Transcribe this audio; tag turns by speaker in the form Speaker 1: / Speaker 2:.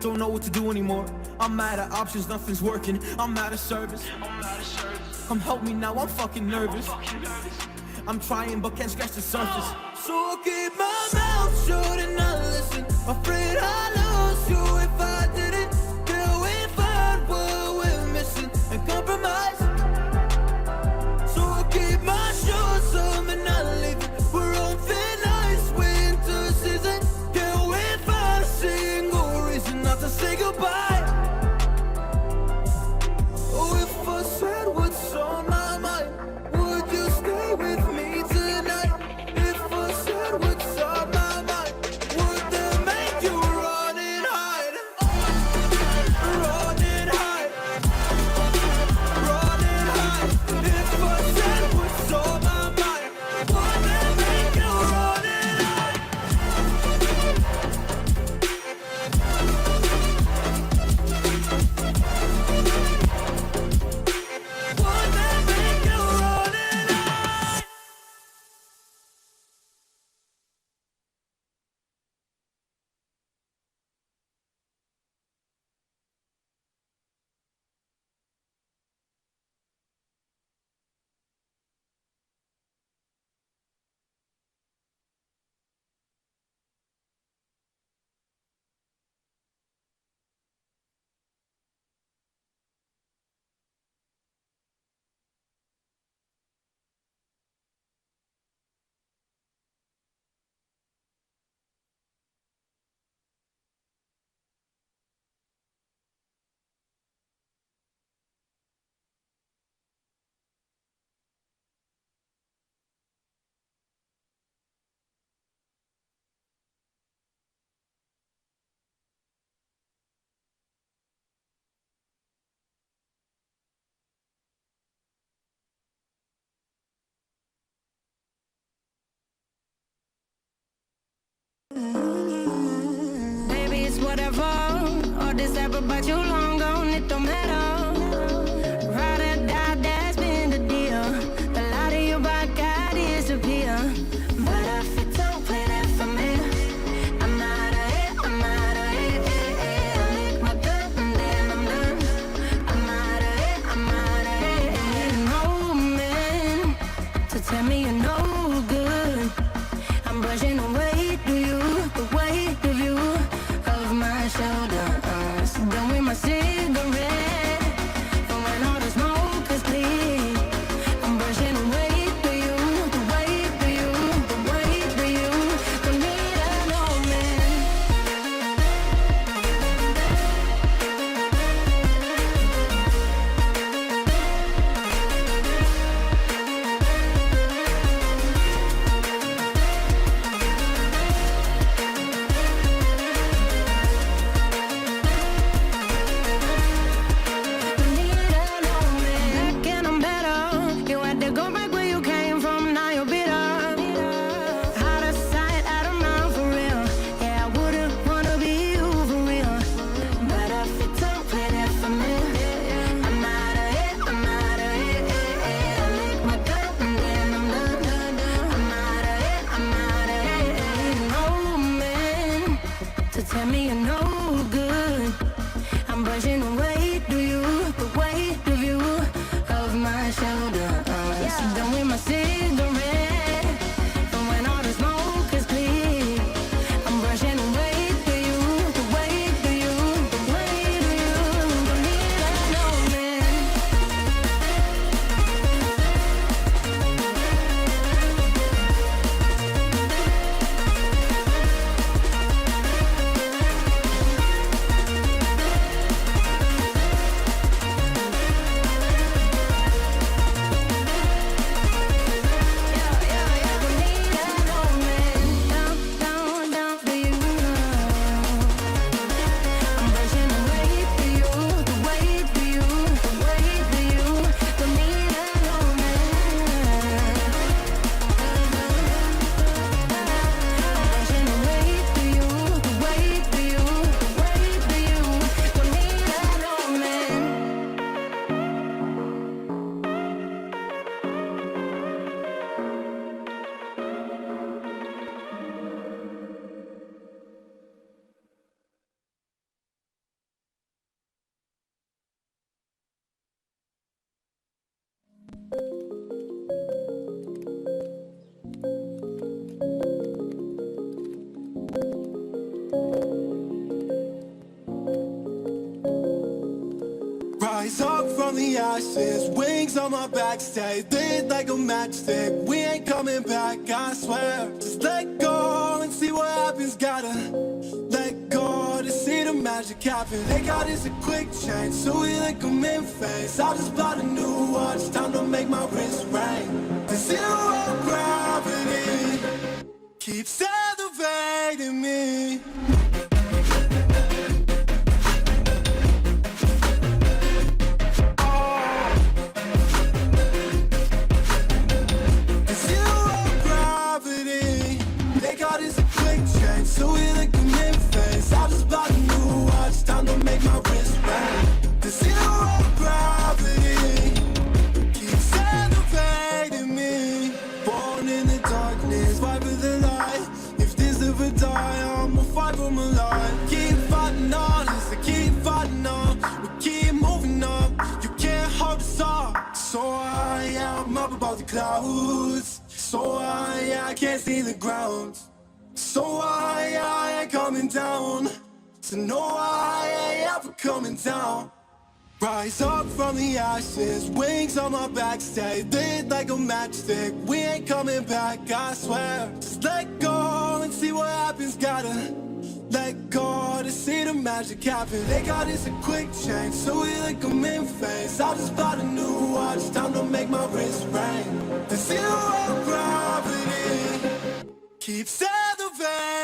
Speaker 1: don't know what to do anymore. I'm out of options, nothing's working. I'm out of service. Come help me now, I'm fucking nervous. I'm trying but can't scratch the surface. So I'll keep my mouth shut and not listen. Afraid I'll lose you if I didn't. Till we find what we're missing and compromise. So I'll keep my shoes on and not leaving. We're on thin ice, winter season. Till we find a single reason not to say goodbye. Oh, if I said what's on my mind, would you stay with me tonight? If I said what's on my mind, would that make you run and hide? Run and hide. Run and hide. If I said what's on my mind, would that make you run and hide? Would that make you run and hide?
Speaker 2: Baby, it's whatever. All this ever but you long gone, it don't matter. Ride or die, that's been the deal. The light of your body disappear. But if you don't play that for me, I'm out of it, I'm out of it. I lick my gun and then I'm done. I'm out of it, I'm out of it. No man to tell me you're no good. I'm brushing away to you, the weight of you, of my shoulders. Done with my cigarette, and when all the smoke is clear, I'm brushing away to you, the weight of you, the weight of you. Don't need a no man.
Speaker 1: ashes, wings on my back, stay lit like a matchstick. We ain't coming back, I swear. Just let go and see what happens. Gotta let go to see the magic happen. They got is a quick change, so we like them in face. I just bought a new watch, time to make my wrist ring. The zero gravity keeps elevating me. So we like them in face. I just bought a new watch, time to make my wrist ring. The zero gravity keeps elevating me. Born in the darkness, fight for the light. If this ever die, I'ma fight for my life. Keep fighting on, yes, I keep fighting on. We keep moving up, you can't hold us up. So I'm up above the clouds. So I can't see the ground. So I ain't coming down. So no, I ain't ever coming down. Rise up from the ashes, wings on my back, stay lit like a matchstick. We ain't coming back, I swear. Just let go and see what happens. Gotta let go to see the magic happen. They got is a quick change, so we like them in face. I just bought a new watch, time to make my wrist ring. The zero gravity keeps elevating.